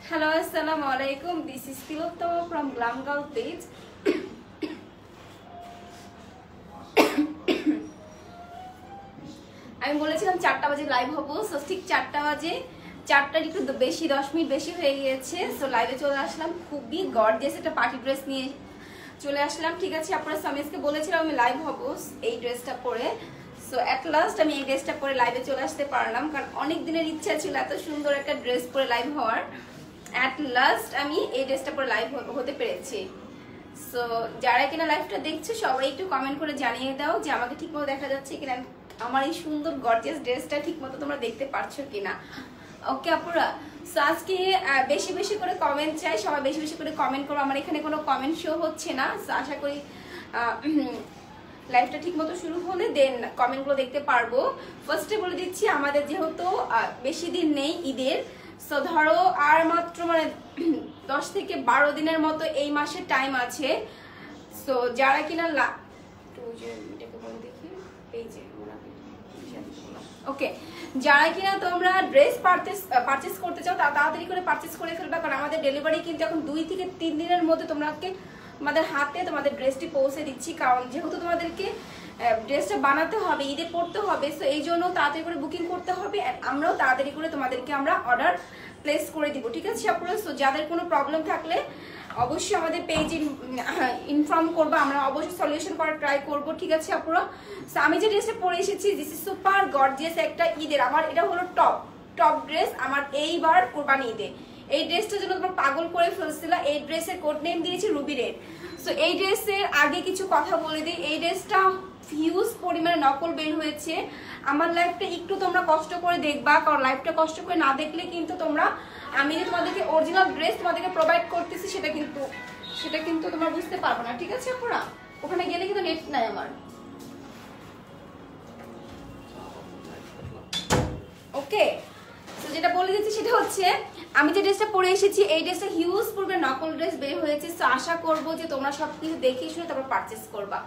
Hello, assalamu alaikum. This is Tilottama from Glam Girl page. আমি বলেছিলাম 4টা বাজে লাইভ হবো, সো ঠিক 4টা বাজে 4টার একটু বেশি 10 মিনিট বেশি হয়ে গিয়েছে। সো লাইভে চলে আসলাম, খুবই গর্জিয়াস একটা পার্টি ড্রেস নিয়ে চলে আসলাম। ঠিক আছে, আপনারা সামিজকে বলেছিলাম আমি লাইভ হবো এই ড্রেসটা পরে। সো অ্যাট লাস্ট আমি এই ড্রেসটা পরে লাইভে চলে আসতে পারলাম, কারণ অনেক দিনের ইচ্ছা ছিল এত সুন্দর একটা ড্রেস পরে লাইভ হওয়ার। অ্যাট লাস্ট আমি এই ড্রেসটা পরে লাইভ হতে পেরেছি। সো যারা কিনা লাইভটা দেখছো সবাই একটু কমেন্ট করে জানিয়ে দাও যে আমাকে ঠিকমতো দেখা যাচ্ছে কিনা, আমার এই সুন্দর গর্জিয়াস ড্রেসটা ঠিকমতো তোমরা দেখতে পারছো কিনা। ওকে আপুরা, সো আজকে বেশি বেশি করে কমেন্ট চাই, সবাই বেশি বেশি করে কমেন্ট করো। আমার এখানে কোনো কমেন্ট শো হচ্ছে না, সো আশা করি লাইভটা ঠিকমতো শুরু হলে দেন কমেন্টগুলো দেখতে পারবো। ফার্স্টে বলে দিচ্ছি আমাদের যেহেতু বেশি দিন নেই ঈদের, সো ধরো আর মাত্র মানে 10 থেকে 12 দিনের মতো এই মাসের টাইম আছে। সো যারা কিনা ওকে, যারা কিনা তোমরা ড্রেস পারচেস করতে চাও তাড়াতাড়ি করে পারচেস করে ফেলবা, কারণ আমাদের ডেলিভারি কিন্তু এখন 2 থেকে 3 দিনের মধ্যে তোমাকে আমাদের হাতে তোমাদের ড্রেসটি পৌঁছে দিচ্ছি। কারণ যেহেতু তোমাদেরকে ড্রেসটা বানাতে হবে, ঈদে পড়তে হবে, সো এই জন্য তাড়াতাড়ি করে বুকিং করতে হবে। আমরাও তাড়াতাড়ি করে তোমাদেরকে আমরা অর্ডার প্লেস করে দিব। ঠিক আছে আপুরা, সো যাদের কোনো প্রবলেম থাকলে অবশ্যই আমাদের পেজে ইনফর্ম করবো, আমরা অবশ্যই সলিউশন করার ট্রাই করবো। ঠিক আছে আপুরা, সো আমি যে ড্রেসটা পরে এসেছি দিস ইজ সুপার গর্জিয়াস একটা ঈদের, আমার এটা হলো টপ ড্রেস আমার এইবার কোরবানি ঈদে। এই ড্রেসটার জন্য তোমরা পাগল করে ফেলছিল, এই ড্রেসের কোড নেম দিয়েছি রুবি রেড। সো এই ড্রেসের আগে কিছু কথা বলে দিই, এই ড্রেসটা হিউজ পরিমাণে নকল বের হয়েছে। আমার লাইফটা একটু তোমরা কষ্ট করে দেখবা, কারণ লাইফটা কষ্ট করে না দেখলে কিন্তু তোমরা আমি যে তোমাদেরকে অরিজিনাল ড্রেস তোমাদেরকে প্রোভাইড করতেছি সেটা কিন্তু তোমরা বুঝতে পারবে না। ঠিক আছে আপুরা, ওখানে গেলে কিন্তু নেট নাই আমার। ওকে, তো যেটা বলে দিচ্ছি সেটা হচ্ছে আমি যে ড্রেসটা পরে এসেছি এই ড্রেসটা হিউজ পরিমাণে নকল ড্রেস বের হয়েছে। সো আশা করবো যে তোমরা সবকিছু দেখে শুনে তারপর পারচেস করবা।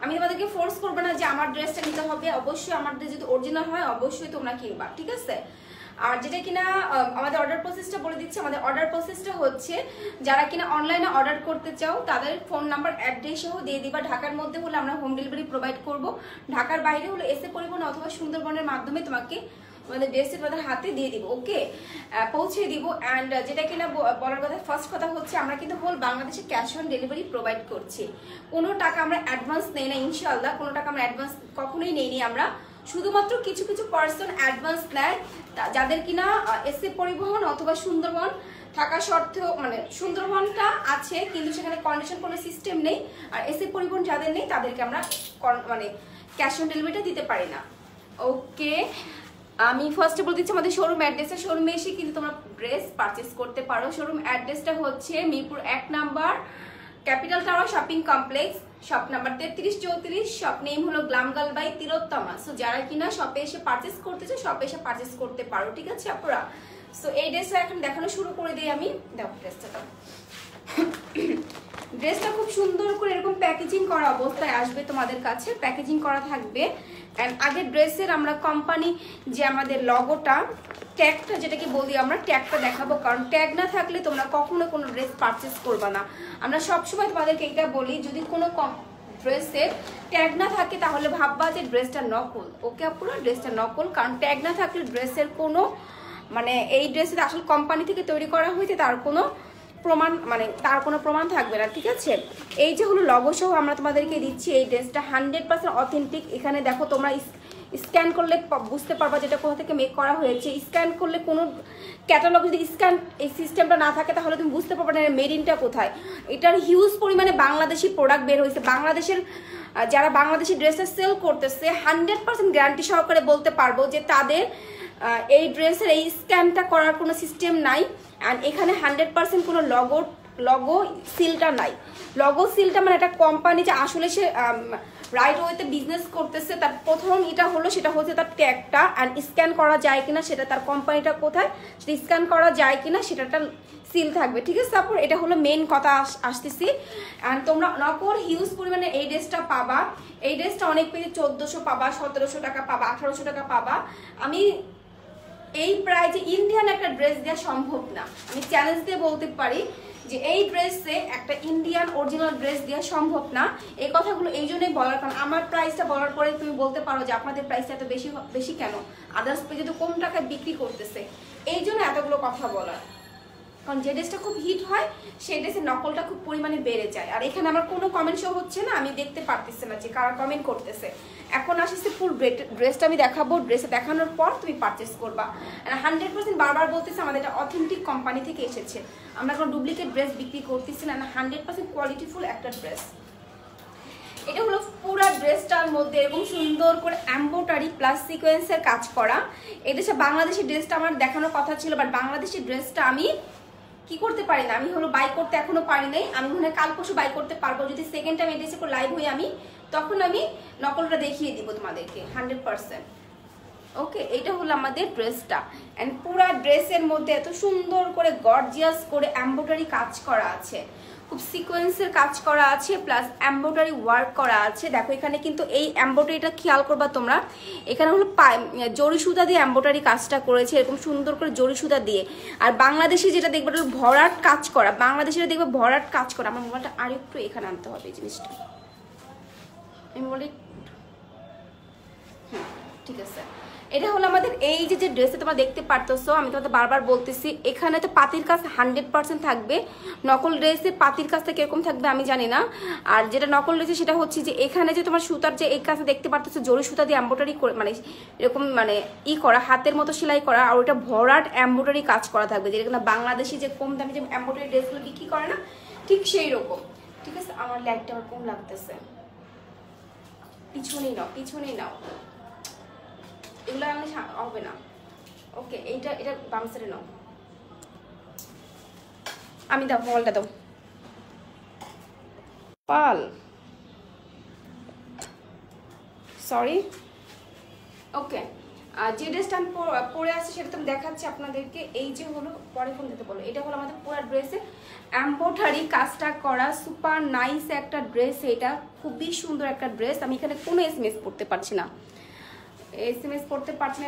আমি তোমাদেরকে ফোর্স করবো না যে আমার ড্রেসটা নিতে হবে, অবশ্যই আমার ড্রেস যদি অরিজিনাল হয় অবশ্যই তোমরা কিনবা। ঠিক আছে, আর যেটা কিনা আমাদের অর্ডার প্রসেসটা বলে দিচ্ছি। আমাদের অর্ডার প্রসেসটা হচ্ছে যারা কিনা অনলাইনে অর্ডার করতে চাও তাদের ফোন নাম্বার অ্যাড্রেস সহ দিয়ে দিবা। ঢাকার মধ্যে হলে আমরা হোম ডেলিভারি প্রোভাইড করব, ঢাকার বাইরে হলে এসে পরিবহন অথবা সুন্দরবনের মাধ্যমে তোমাকে আমাদের ড্রেসটা তোমাদের হাতে দিয়ে দিব। ওকে, পৌঁছে দিব। অ্যান্ড যেটা কিনা বলার কথা, ফার্স্ট কথা হচ্ছে আমরা কিন্তু হোল বাংলাদেশে ক্যাশ অন ডেলিভারি প্রোভাইড করছি। কোনো টাকা আমরা অ্যাডভান্স নেই না, ইনশাআল্লাহ কোনো টাকা আমরা অ্যাডভান্স কখনোই নেইনি আমরা। শুধুমাত্র কিছু কিছু পার্সন অ্যাডভান্স নেয় যাদের কিনা এসে পরিবহন অথবা সুন্দরবন থাকা সত্ত্বেও, মানে সুন্দরবনটা আছে কিন্তু সেখানে কন্ডিশন কোনো সিস্টেম নেই, আর এসে পরিবহন যাদের নেই তাদেরকে আমরা মানে ক্যাশ অন ডেলিভারিটা দিতে পারি না। ওকে, আমি ফার্স্টে বলে দিচ্ছি আমাদের শোরুম অ্যাড্রেসটা, শোরুমে এসে কিন্তু তোমরা ড্রেস পারচেস করতে পারো। শোরুম অ্যাড্রেসটা হচ্ছে Mirpur 1 number capital tower shopping complex, shop number 3334, shop name হলো glam girl by Tilottama. So যারা কিনা শপে এসে পারচেস করতেছে শপে এসে পারচেস করতে পারো। ঠিক আছে আপুরা, সো এই ড্রেসটা এখন দেখানো শুরু করে দিই আমি। দেখো ড্রেসটা খুব সুন্দর করে এরকম প্যাকেজিং করা অবস্থায় আসবে তোমাদের কাছে, প্যাকেজিং করা থাকবে। অ্যান্ড আগের ড্রেসের আমরা কোম্পানি যে আমাদের লগোটা ট্যাগটা যেটাকে বলি আমরা ট্যাগটা দেখাবো, কারণ ট্যাগ না থাকলে তোমরা কখনো কোনো ড্রেস পারচেস করবে না। আমরা সবসময় তোমাদেরকে এটা বলি, যদি কোনো ড্রেসের ট্যাগ না থাকে তাহলে ভাববা যে ড্রেসটা নকল। ওকে আপুরা, ড্রেসটা নকল, কারণ ট্যাগ না থাকলে ড্রেসের কোনো মানে এই ড্রেসের আসল কোম্পানি থেকে তৈরি করা হয়েছে তার কোনো প্রমাণ মানে তার কোনো প্রমাণ থাকবে না। ঠিক আছে, এই যে হলো লগো সহ আমরা তোমাদেরকে দিচ্ছি এই ড্রেসটা 100% অথেন্টিক। এখানে দেখো তোমরা স্ক্যান করলে বুঝতে পারবা যেটা কোথা থেকে মেক করা হয়েছে। স্ক্যান করলে কোনো ক্যাটালগ যদি স্ক্যান এই সিস্টেমটা না থাকে তাহলে তুমি বুঝতে পারবে না মেড ইনটা কোথায়। এটার হিউজ পরিমাণে বাংলাদেশি প্রোডাক্ট বের হয়েছে। বাংলাদেশের যারা বাংলাদেশি ড্রেসটা সেল করতেছে 100% গ্যারান্টি সহকারে বলতে পারবো যে তাদের এই ড্রেসের এই স্ক্যানটা করার কোনো সিস্টেম নাই। অ্যান্ড এখানে 100% কোনো লগো সিলটা নাই। লগো সিলটা মানে একটা কোম্পানি যে আসলে সে রাইট ওয়েতে বিজনেস করতেছে, তার প্রথম এটা হলো সেটা হচ্ছে তার ট্যাগটা, অ্যান্ড স্ক্যান করা যায় কিনা সেটা, তার কোম্পানিটা কোথায় সেটা স্ক্যান করা যায় কিনা সেটা একটা সিল থাকবে, ঠিক আছে। তারপর এটা হলো মেন কথা আসতেছি। অ্যান্ড তোমরা নকল হিউজ পরিমাণে এই ড্রেসটা পাবা। এই ড্রেসটা অনেক পেয়ে 1400 পাবা, 1700 টাকা পাবা, 1800 টাকা পাবা। আমি এই প্রাইজে ইন্ডিয়ান একটা ড্রেস দেওয়া সম্ভব না, আমি চ্যালেঞ্জ দিয়ে বলতে পারি যে এই ড্রেসে একটা ইন্ডিয়ান অরিজিনাল ড্রেস দেওয়া সম্ভব না। এই কথাগুলো এই জন্যই বলার, কারণ আমার প্রাইসটা বলার পরে তুমি বলতে পারো যে আপনাদের প্রাইসটা এত বেশি কেন, আদার্স পেজে তো কম টাকায় বিক্রি করতেছে, এই জন্য এতগুলো কথা বলার। কারণ যে ড্রেসটা খুব হিট হয় সেই ড্রেসের নকলটা খুব পরিমাণে বেড়ে যায়। আর এখানে আমার কোনো কমেন্ট শো হচ্ছে না, আমি দেখতে পারতেছি না যে কারা কমেন্ট করতেছে। এখন আসছে ফুল ড্রেসটা আমি দেখাবো, ড্রেসে দেখানোর পর তুমি পারচেস করবা। 100% বারবার বলতেছে আমাদের এটা অথেন্টিক কোম্পানি থেকে এসেছে, আমরা কোনো ডুপ্লিকেট ড্রেস বিক্রি করতেছি না, 100% কোয়ালিটিফুল একটা ড্রেস। এটা হলো পুরো ড্রেসটার মধ্যে এরকম সুন্দর করে এমব্রয়ডারি প্লাস সিকোয়েন্সের কাজ করা। এটা হচ্ছে বাংলাদেশি ড্রেসটা আমার দেখানোর কথা ছিল, বাট বাংলাদেশি ড্রেসটা আমি কি করতে পারি না, আমি হলো বাই করতে এখনো পারি নাই। আমি মনে হয় কাল পরশু বাই করতে পারবো, যদি সেকেন্ড টাইম এড্রেসে করে লাইভ হই আমি, তখন আমি নকলটা দেখিয়ে দিব তোমাদেরকে 100%। ওকে, এটা হলো আমাদের ড্রেসটা। অ্যান্ড পুরো ড্রেসের মধ্যে এত সুন্দর করে গর্জিয়াস করে এমব্রয়ডারি কাজ করা আছে, খুব সিকোয়েন্সের কাজ করা আছে, প্লাস এমব্রয়ডারি ওয়ার্ক করা আছে। দেখো এখানে কিন্তু এই এমব্রয়ডারিটা খেয়াল করবা তোমরা, এখানে হলো জরি সুতা দিয়ে এমব্রয়ডারি কাজটা করেছে, এরকম সুন্দর করে জরি সুতা দিয়ে। আর বাংলাদেশি যেটা দেখবে ভরাট কাজ করা, বাংলাদেশিরা দেখবে ভরাট কাজ করা। আমার মোবাইলটা আরেকটু এখানে আনতে হবে এই জিনিসটা, আমি বলি ঠিক আছে। এটা হলো আমাদের এই যে ড্রেসে তোমরা দেখতে পারতেছো, আমি তোমাদের বারবার বলতেছি এখানে তো পাতির কাজ 100% থাকবে। নকল ড্রেসে পাতির কাজটা কিরকম থাকবে আমি জানি না। আর যেটা নকল ড্রেসে সেটা হচ্ছে যে এখানে যে তোমার সুতার যে এই কাজটা দেখতে পারতেছো, জরি সুতা দিয়ে এমব্রয়ডারি করে, মানে এরকম মানে করা, হাতের মতো সেলাই করা, আর ওটা ভরাট এমব্রয়ডারি কাজ করা থাকবে, যেটা বাংলাদেশি যে কম দামি যে এমব্রয়ডারি ড্রেসগুলো বিক্রি করে না, ঠিক সেই রকম। ঠিক আছে, আমার লাইটটা আমার কম লাগতেছে, পিছনেই নাও, এগুলো আমি হবে না। ওকে, এটা বাম সাইডে নাও, আমি দাও মোবাইলটা দাও পাল, সরি। ওকে, যে ড্রেসটা আমি পরে আসছি সেটা তো আমি দেখাচ্ছি আপনাদেরকে। এই যে হলো, পরে ফোন দিতে বলো, এটা হলো আমাদের পুরো ড্রেসে এমব্রয়ডারি কাজটা করা সুপার নাইস একটা ড্রেস। এটা খুবই সুন্দর একটা ড্রেস। আমি এখানে কোনো এসএমএস পড়তে পারছি না,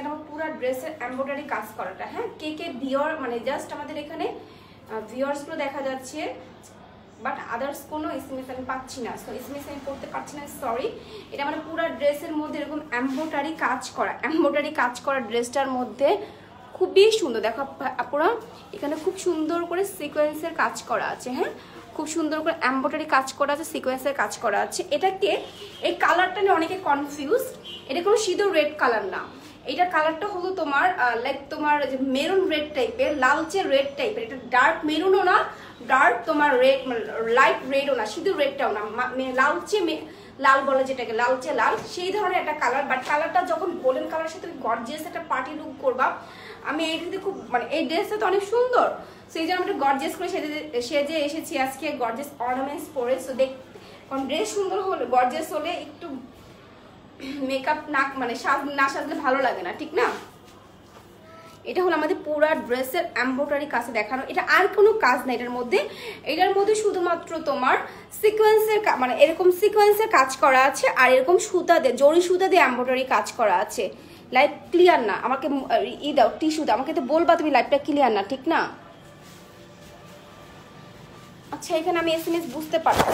এটা আমার পুরো ড্রেসের এমব্রয়ডারি কাজ করাটা। হ্যাঁ, কে ভিওর মানে জাস্ট আমাদের এখানে ভিওর্সগুলো দেখা যাচ্ছে, বাট আদার্স কোনো এসএমএস আমি পাচ্ছি না, সো এসএমএস আমি পড়তে পারছি না, সরি। এটা মানে পুরো ড্রেসের মধ্যে এরকম এমব্রয়ডারি কাজ করা ড্রেসটার মধ্যে খুবই সুন্দর। দেখো পুরো এখানে খুব সুন্দর করে সিকোয়েন্সের কাজ করা আছে। হ্যাঁ, খুব সুন্দর করে এমব্রয়ডারি কাজ করা আছে, সিকোয়েন্সের কাজ করা আছে। এটাকে এই কালারটা নিয়ে অনেকে কনফিউজ, এটা কোনো সিঁদুর রেড কালার না, এইটার কালারটা হলো তোমার লাইক তোমার মেরুন রেড টাইপের, লালচে রেড টাইপের। এটা ডার্ক মেরুনও না, ডার্ক তোমার রেড লাইট রেডও না, সিঁদুর রেডটাও না, লালচে লাল বলে যেটাকে, লালচে লাল, সেই ধরনের একটা কালার। বাট কালারটা যখন গোল্ডেন কালারের সাথে গর্জিয়াস একটা পার্টি লুক করবা, আমি এইটাতে খুব মানে এই ড্রেসটা তো অনেক সুন্দর, সেই জন্য আমি গর্জিয়াস করে সেজে এসেছি আজকে, গর্জিয়াস অর্নামেন্টস পরে। সো কারণ ড্রেস সুন্দর হলে, গর্জিয়াস হলে একটু মেকআপ না মানে না সাজলে ভালো লাগে না, ঠিক না। এটা হলো আমাদের পুরো ড্রেসের এমব্রয়ডারি কাজ দেখানো। এটা আর কোনো কাজ না এটার মধ্যে শুধুমাত্র তোমার সিকোয়েন্সের মানে এরকম সিকোয়েন্সের কাজ করা আছে, আর এরকম সুতা দিয়ে জরি সুতা দিয়ে এমব্রয়ডারি কাজ করা আছে। লাইভ ক্লিয়ার না, আমাকে দাও টিস্যু দাও, আমাকে তো বলবা তুমি লাইভটা ক্লিয়ার না, ঠিক না। আচ্ছা, এখানে আমি এসএমএস বুঝতে পারবো,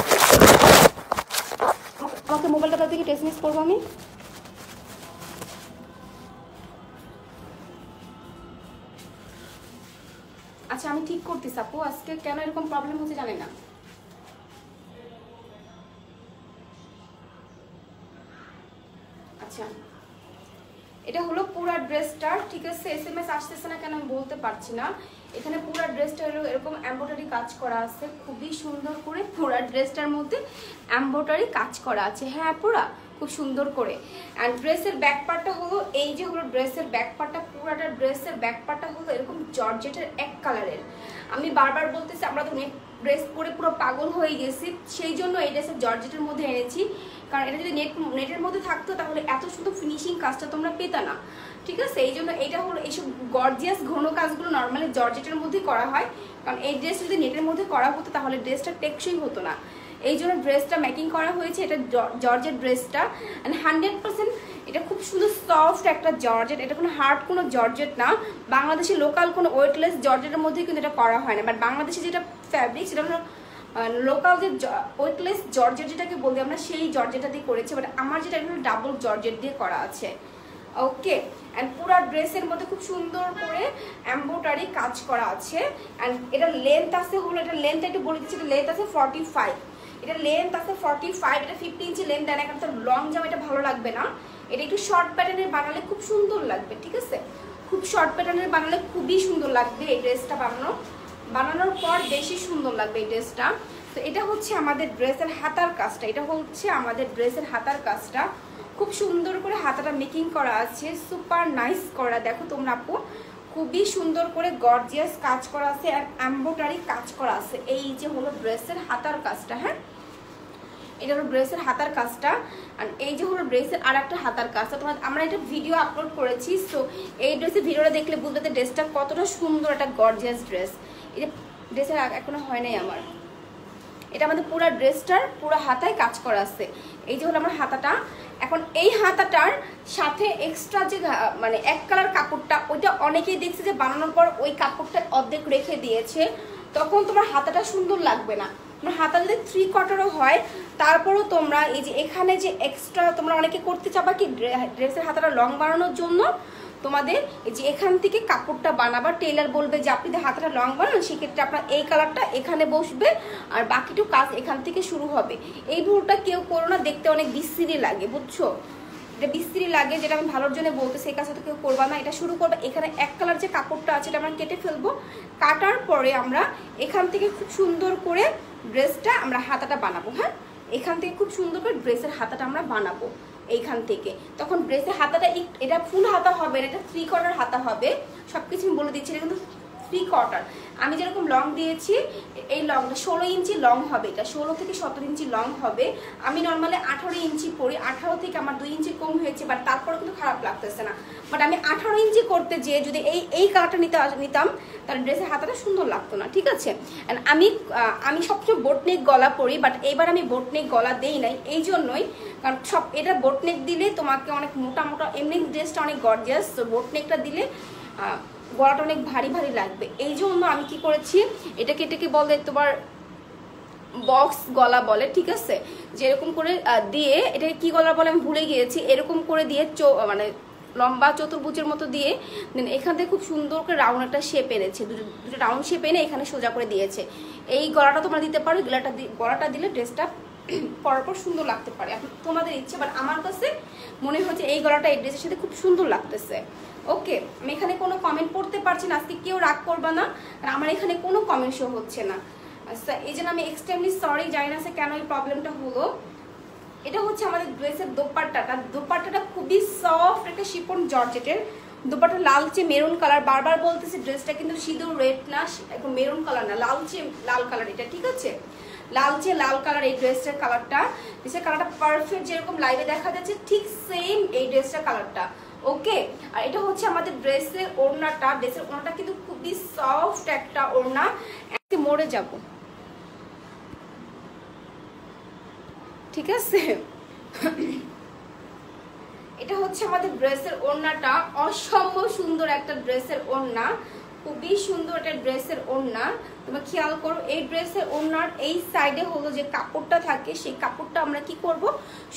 আমাকে মোবাইলটা দাও দেখি, এসএমএস করবো আমি। আচ্ছা, আমি ঠিক করতেছি আপু, আজকে কেন এরকম প্রবলেম হচ্ছে জানি না। আচ্ছা, এটা হলো পুরো ড্রেসটা, ঠিক আছে। এসএমএস আসতেছে না কেন আমি বলতে পারছি না। এখানে পুরো ড্রেসটা হলো এরকম এমব্রয়ডারি কাজ করা আছে, খুবই সুন্দর করে পুরো ড্রেসটার মধ্যে এমব্রয়ডারি কাজ করা আছে। হ্যাঁ, পুরো খুব সুন্দর করে। অ্যান্ড ড্রেসের ব্যাক পার্টটা হলো এই যে হলো ড্রেসের ব্যাক পার্টটা, পুরাটা ড্রেসের ব্যাক পার্টটা হলো এরকম জর্জেটের এক কালারের। আমি বারবার বলতেছি আমরা তো ড্রেস পরে পুরো পাগল হয়ে গেছি, সেই জন্য এই ড্রেসের জর্জেটের মধ্যে এনেছি। কারণ এটা যদি নেটের মধ্যে থাকতো তাহলে এত সুন্দর ফিনিশিং কাজটা তোমরা পেতা না, ঠিক আছে? এই জন্য এইটা হলো, এইসব গর্জিয়াস ঘন কাজগুলো নর্মালি জর্জেটের মধ্যেই করা হয়। কারণ এই ড্রেস যদি নেটের মধ্যে করা হতো তাহলে ড্রেসটা টেকসই হতো না, এই জন্য ড্রেসটা মেকিং করা হয়েছে। এটা জর্জেট ড্রেসটা, অ্যান্ড 100% এটা খুব সুন্দর সফট একটা জর্জেট। এটা কোনো হার্ড কোনো জর্জেট না, বাংলাদেশে লোকাল কোনো ওয়েটলেস জর্জেটের মধ্যে কিন্তু এটা করা হয় না। বাট বাংলাদেশে যেটা ফ্যাব্রিক সেটা হলো লোকাল যে ওয়েটলেস জর্জেট যেটাকে বলি আমরা, সেই জর্জেটটা দিয়ে করেছে। বাট আমার যেটা এটা ডাবল জর্জেট দিয়ে করা আছে। ওকে, অ্যান্ড পুরো ড্রেসের মধ্যে খুব সুন্দর করে এমব্রয়ডারি কাজ করা আছে। অ্যান্ড এটা লেন্থ আছে হলো, এটা লেন্থ একটু বলে দিচ্ছি, এটা লেন্থ আছে 45, এটা লেন্থ আছে 45, এটা 50 ইঞ্চি লেন্থ দেয় না, কারণ তো লং জামা এটা ভালো লাগবে না। এটা একটু শর্ট প্যাটার্নের বানালে খুব সুন্দর লাগবে, ঠিক আছে? খুব শর্ট প্যাটার্নের বানালে খুবই সুন্দর লাগবে এই ড্রেসটা। বানানোর পর বেশি সুন্দর লাগবে এই ড্রেসটা। তো এটা হচ্ছে আমাদের ড্রেসের হাতার কাজটা, এটা হচ্ছে আমাদের ড্রেসের হাতার কাজটা। খুব সুন্দর করে হাতাটা মেকিং করা আছে, সুপার নাইস করা। দেখো তোমরা আপু, খুবই সুন্দর করে গর্জিয়াস কাজ করা আছে আর এমব্রয়ডারি কাজ করা আছে। এই যে হলো ড্রেসের হাতার কাজটা, হ্যাঁ এটা হলো ড্রেসের হাতার কাজটা। আর এই যে হলো ড্রেসের আর একটা হাতার কাজটা। তোমার আমরা এটা ভিডিও আপলোড করেছি, সো এই ড্রেসের ভিডিওটা দেখলে বুঝতে যে ড্রেসটা কতটা সুন্দর একটা গর্জিয়াস ড্রেস। এই যে ড্রেসের এখনো হয় নাই আমার, এটা আমাদের পুরো ড্রেসটার পুরো হাতায় কাজ করা আছে। এই যে হলো আমার হাতাটা। এখন এই হাতাটার সাথে এক্সট্রা যে মানে এক কালার কাপড়টা, ওইটা অনেকেই দেখছে যে বানানোর পর ওই কাপড়টা অর্ধেক রেখে দিয়েছে, তখন তোমার হাতাটা সুন্দর লাগবে না। তোমার হাতা যদি 3/4 হয়, তারপরও তোমরা এই যে এখানে যে এক্সট্রা তোমরা অনেকে করতে চাবা কি ড্রেসের হাতাটা লং বানানোর জন্য, তোমাদের এই যে এখান থেকে কাপড়টা বানাবা, টেলার বলবে যে আপনি হাতাটা লং বানান, সেক্ষেত্রে আপনার এই কালারটা এখানে বসবে আর বাকিটুকু কাজ এখান থেকে শুরু হবে। এই ভুলটা কেউ করো না, দেখতে অনেক বিশ্রী লাগে, বুঝছো? এটা বিশ্রী লাগে, যেটা আমি ভালোর জন্য বলতে, সেই কাজটা তো কেউ করবা না। এটা শুরু করবে, এখানে এক কালার যে কাপড়টা আছে এটা আমরা কেটে ফেলবো। কাটার পরে আমরা এখান থেকে খুব সুন্দর করে ড্রেসটা আমরা হাতাটা বানাবো। হ্যাঁ, এখান থেকে খুব সুন্দর করে ড্রেসের হাতাটা আমরা বানাবো এইখান থেকে। তখন ড্রেসের হাতাটা এটা ফুল হাতা হবে, এটা 3/4 হাতা হবে। সবকিছু আমি বলে দিচ্ছি, এটা কিন্তু 3/4। আমি যেরকম লং দিয়েছি, এই লংটা 16 ইঞ্চি লং হবে, এটা 16 থেকে 17 ইঞ্চি লং হবে। আমি নর্মালি 18 ইঞ্চি পরি, 18 থেকে আমার 2 ইঞ্চি কম হয়েছে, বাট তারপরে কিন্তু খারাপ লাগতেছে না। বাট আমি 18 ইঞ্চি করতে যেয়ে যদি এই কালারটা নিতাম তাহলে ড্রেসের হাতাটা সুন্দর লাগতো না, ঠিক আছে? অ্যান্ড আমি সবসময় বোটনেক গলা পরি, বাট এবার আমি বোটনেক গলা দেই নাই, এই জন্যই কারণ এটা বোটনেক দিলে তোমাকে অনেক মোটা মোটা, এমনি ড্রেসটা অনেক গর্জিয়াস, তো বোটনেকটা দিলে গলাটা অনেক ভারী ভারী লাগবে। এই জন্য আমি কি করেছি, এটাকে বলে তোমার বক্স গলা বলে, ঠিক আছে? যেরকম করে দিয়ে, এটাকে কি গলা বলে আমি ভুলে গিয়েছি, এরকম করে দিয়ে মানে লম্বা চতুর্ভুজের মতো দিয়ে এখান থেকে খুব সুন্দর করে রাউন্ড একটা শেপ এনেছে, দুটো রাউন্ড শেপ এনে এখানে সোজা করে দিয়েছে। এই গলাটা তোমরা দিতে পারো, গলাটা দিলে ড্রেসটা পরপর সুন্দর লাগতে পারে, তোমাদের ইচ্ছে। বাট আমার কাছে মনে হচ্ছে এই গলাটা এই ড্রেসের সাথে খুব সুন্দর লাগতেছে। ওকে, আমি এখানে কোনো কমেন্ট পড়তে পারছি না, আজকে কেউ রাগ করবা না, কারণ আমার এখানে কোনো কমেন্ট শো হচ্ছে না। আচ্ছা, এই জন্য আমি এক্সট্রিমলি সরি, জানি না কেন এই প্রবলেমটা হলো। এটা হচ্ছে আমাদের ড্রেসের দোপাট্টাটা খুবই সফট একটা শিফন জর্জেটের দোপাট্টা, লালচে মেরুন কালার। বারবার বলতেছি ড্রেসটা কিন্তু সিঁদুর রেড না, একদম মেরুন কালার না, লালচে লাল কালার এটা, ঠিক আছে? লালচে লাল কালার এই ড্রেসটার কালারটা, ড্রেসের কালারটা পারফেক্ট, যেরকম লাইভে দেখা যাচ্ছে ঠিক সেম এই ড্রেসটার কালারটা। ওকে, আর এটা হচ্ছে আমাদের ড্রেসের ওড়নাটা। ড্রেসের ওড়নাটা কিন্তু খুবই সফট একটা ওড়না, মরে যাব, ঠিক আছে? এটা হচ্ছে আমাদের ড্রেসের ওড়নাটা, অসম্ভব সুন্দর একটা ড্রেসের ওড়না, খুবই সুন্দর একটা ড্রেসের ওড়না। তোমরা খেয়াল করো, এই ড্রেসের ওড়নার এই সাইডে হলো যে কাপড়টা থাকে, সেই কাপড়টা আমরা কি করব,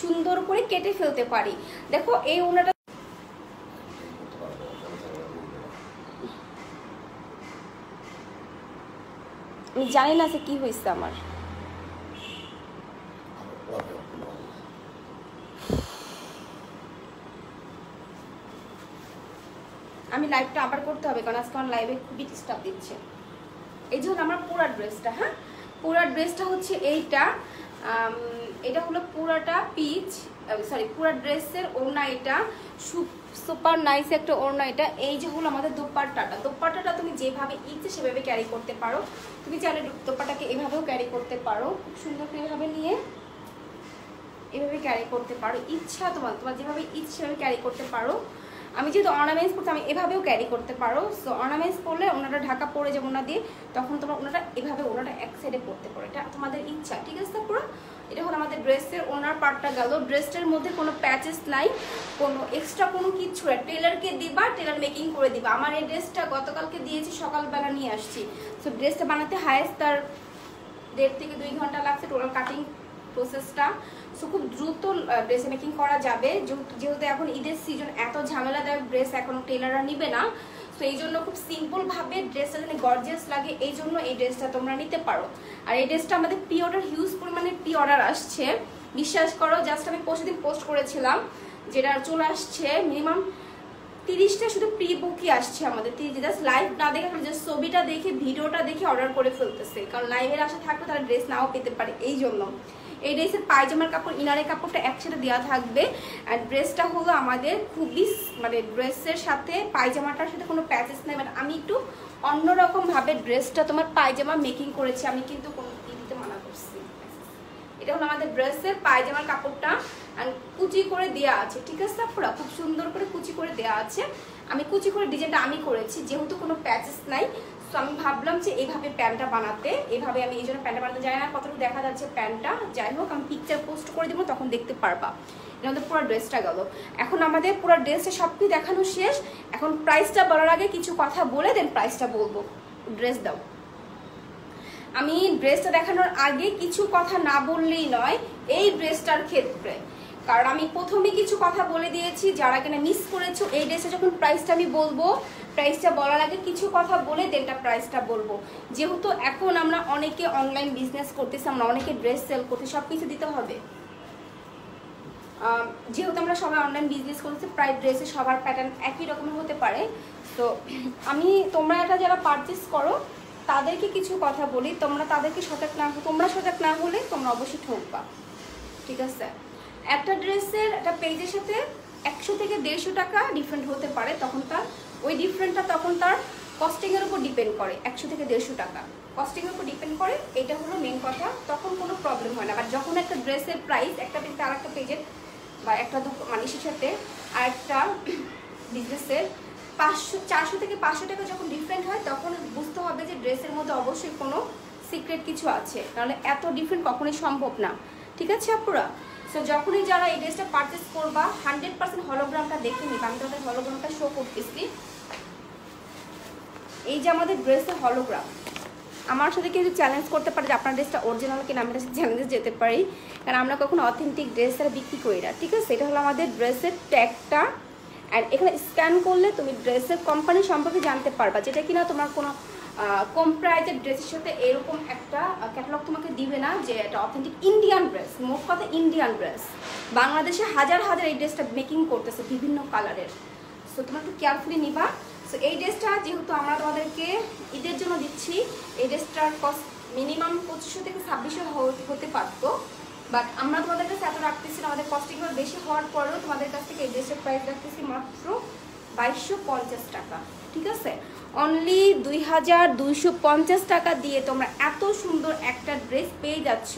সুন্দর করে কেটে ফেলতে পারি। দেখো এই ওড়নাটা আমি জানি না যে কি হয়েছে আমার, আমি লাইভটা আবার করতে হবে, কারণ আজকে আমার লাইভে খুবই ডিস্টার্ব দিচ্ছে। এই জন্য আমার পুরা ড্রেসটা, হ্যাঁ পুরা ড্রেসটা হচ্ছে এইটা, এটা হলো পুরাটা পিচ, সরি পুরা ড্রেসের ওড়না, এটা সুপার নাইস একটা ওড়না এটা। এই যে হলো আমাদের দোপাট্টাটা। দোপাট্টাটা তুমি যেভাবে ইচ্ছে সেভাবে ক্যারি করতে পারো। তুমি চাইলে দোপাট্টাকে এভাবেও ক্যারি করতে পারো, খুব সুন্দর করে এভাবে নিয়ে এভাবে ক্যারি করতে পারো। ইচ্ছা তোমার যেভাবে ইচ্ছে সেভাবে ক্যারি করতে পারো। আমি যেহেতু অর্নামেন্টস করতে আমি এভাবেও ক্যারি করতে পারো। সো অর্নামেন্টস করলে ওনাটা ঢাকা পড়ে যাবে ওনা দিয়ে, তখন তোমার ওনাটা এভাবে ওনাটা এক সাইডে পড়তে পারো, এটা তোমাদের ইচ্ছা। ঠিক আছে পুরো এটা হলো আমাদের ড্রেসের ওনার পার্টটা গেল। ড্রেসটার মধ্যে কোনো প্যাচেস নাই, কোনো এক্সট্রা কোনো কিছু না। টেলারকে দিবা, টেলার মেকিং করে দিবা। আমার এই ড্রেসটা গতকালকে দিয়েছি, সকালবেলা নিয়ে আসছি। সো ড্রেসটা বানাতে হায়েস্ট তার 1.5 থেকে 2 ঘন্টা লাগছে টোটাল কাটিং প্রসেসটা। সো খুব দ্রুত ড্রেস মেকিং করা যাবে, যেহেতু এখন ঈদের সিজন, এত ঝামেলাদায়ক ড্রেস এখন টেলাররা নিবে না। তো এই জন্য খুব সিম্পল ভাবে ড্রেসটা যেন গর্জিয়াস লাগে, এই জন্য এই ড্রেসটা তোমরা নিতে পারো। আর এই ড্রেসটা আমাদের প্রি অর্ডার হিউজ পরিমাণে প্রি অর্ডার আসছে, বিশ্বাস করো। জাস্ট আমি পরশুদিন পোস্ট করেছিলাম, যেটা চলে আসছে মিনিমাম 30টা শুধু প্রি বুকই আসছে আমাদের। 30 জাস্ট লাইভ না দেখে, জাস্ট ছবিটা দেখে ভিডিওটা দেখে অর্ডার করে ফেলতেছে, কারণ লাইভের আশা থাকলে তারা ড্রেস নাও পেতে পারে। এই জন্য এই ড্রেসের পায়জামার কাপড়, ইনারের কাপড়টা একসাথে দেওয়া থাকবে। আর ড্রেসটা হলো আমাদের খুবই মানে ড্রেসের সাথে পায়জামাটার সাথে কোনো প্যাচেস নেই, বাট আমি একটু অন্যরকম ভাবে ড্রেসটা তোমার পায়জামা মেকিং করেছি। আমি কিন্তু কোনো দিতে মানা করছি। এটা হলো আমাদের ড্রেসের পায়জামার কাপড়টা, আর কুচি করে দেওয়া আছে। ঠিক আছে পুরো খুব সুন্দর করে কুচি করে দেওয়া আছে। আমি কুচি করে ডিজাইনটা আমি করেছি, যেহেতু কোনো প্যাচেস নাই। তো আমি ভাবলাম যে এইভাবে প্যান্টটা বানাতে, এইভাবে আমি এই জন্য প্যান্টটা বানাতে যাই না, কতটুকু দেখা যাচ্ছে প্যান্টটা। যাই হোক, আমি পিকচার পোস্ট করে দেবো, তখন দেখতে পারবা। এটা আমাদের পুরো ড্রেসটা গেল। এখন আমাদের পুরো ড্রেসটা সব কিছু দেখানো শেষ। এখন প্রাইসটা বলার আগে কিছু কথা বলে দেন প্রাইসটা বলবো। ড্রেস দাও। আমি ড্রেসটা দেখানোর আগে কিছু কথা না বললেই নয় এই ড্রেসটার ক্ষেত্রে, কারণ আমি প্রথমে কিছু কথা বলে দিয়েছি। যারা কিনা মিস করেছো, এই ড্রেসটা যখন প্রাইসটা আমি বলবো, প্রাইসটা বলার আগে কিছু কথা বলে দেনটা প্রাইসটা বলবো। যেহেতু এখন আমরা অনেকে অনলাইন বিজনেস করতেছি, আমরা অনেকে ড্রেস সেল করতে, সব কিছু দিতে হবে। যেহেতু আমরা সবাই অনলাইন বিজনেস করতেছি, প্রায় ড্রেসে সবার প্যাটার্ন একই রকমের হতে পারে। তো তোমরা এটা যারা পারচেস করো তাদেরকে কিছু কথা বলি, তোমরা তাদেরকে তোমরা সজাগ না হলে তোমরা অবশ্যই ঠকবা। ঠিক আছে, একটা ড্রেসের একটা পেজের সাথে 100 থেকে 150 টাকা ডিফারেন্ট হতে পারে, তখন তার ওই ডিফারেন্টটা তখন তার কস্টিংয়ের উপর ডিপেন্ড করে। 100 থেকে 150 টাকা কস্টিংয়ের উপর ডিপেন্ড করে, এটা হলো মেন কথা। তখন কোনো প্রবলেম হয় না। বাট যখন একটা ড্রেসের প্রাইস একটা পেজ আর একটা পেজের বা একটা মানুষের সাথে আর একটা বিজনেসের 400 থেকে 500 টাকা যখন ডিফারেন্ট হয়, তখন বুঝতে হবে যে ড্রেসের মধ্যে অবশ্যই কোনো সিক্রেট কিছু আছে, তাহলে এত ডিফারেন্ট কখনোই সম্ভব না। ঠিক আছে আপুরা? সো যখনই যারা এই ড্রেসটা পারচেস করবা 100% হলোগ্রামটা দেখে নিবা। আমি তাদের হলোগ্রামটা শো করতেছি। এই যে আমাদের ড্রেসের হলোগ্রাম, আমার সাথে কেউ চ্যালেঞ্জ করতে পারে যে আপনার ড্রেসটা অরিজিনাল কিনা, আমি চ্যালেঞ্জে যেতে পারি, কারণ আমরা কখনো অথেন্টিক ড্রেস ছাড়া বিক্রি করি না। ঠিক আছে, এটা হলো আমাদের ড্রেসের ট্যাগটা। অ্যান্ড এখানে স্ক্যান করলে তুমি ড্রেসের কোম্পানি সম্পর্কে জানতে পারবা, যেটা কিনা তোমার কোনো কম প্রাইজের ড্রেসের সাথে এরকম একটা ক্যাটালগ তোমাকে দিবে না যে এটা অথেন্টিক ইন্ডিয়ান ড্রেস। মোট কথা ইন্ডিয়ান ড্রেস, বাংলাদেশে হাজার হাজার এই ড্রেসটা মেকিং করতেছে বিভিন্ন কালারের। সো তোমরা একটু কেয়ারফুলি নিবা। সো এই ড্রেসটা যেহেতু আমরা তোমাদেরকে ঈদের জন্য দিচ্ছি, এই ড্রেসটার কস্ট মিনিমাম 2500 থেকে 2600 হতে পারতো, বাট আমরা তোমাদের কাছে এত রাখতেছি না। আমাদের কস্টিংটা বেশি হওয়ার পরেও তোমাদের কাছ থেকে এই ড্রেসের প্রাইস রাখতেছি মাত্র 2250 টাকা। ঠিক আছে, অনলি 2250 টাকা দিয়ে তোমরা এত সুন্দর একটা ড্রেস পেয়ে যাচ্ছ।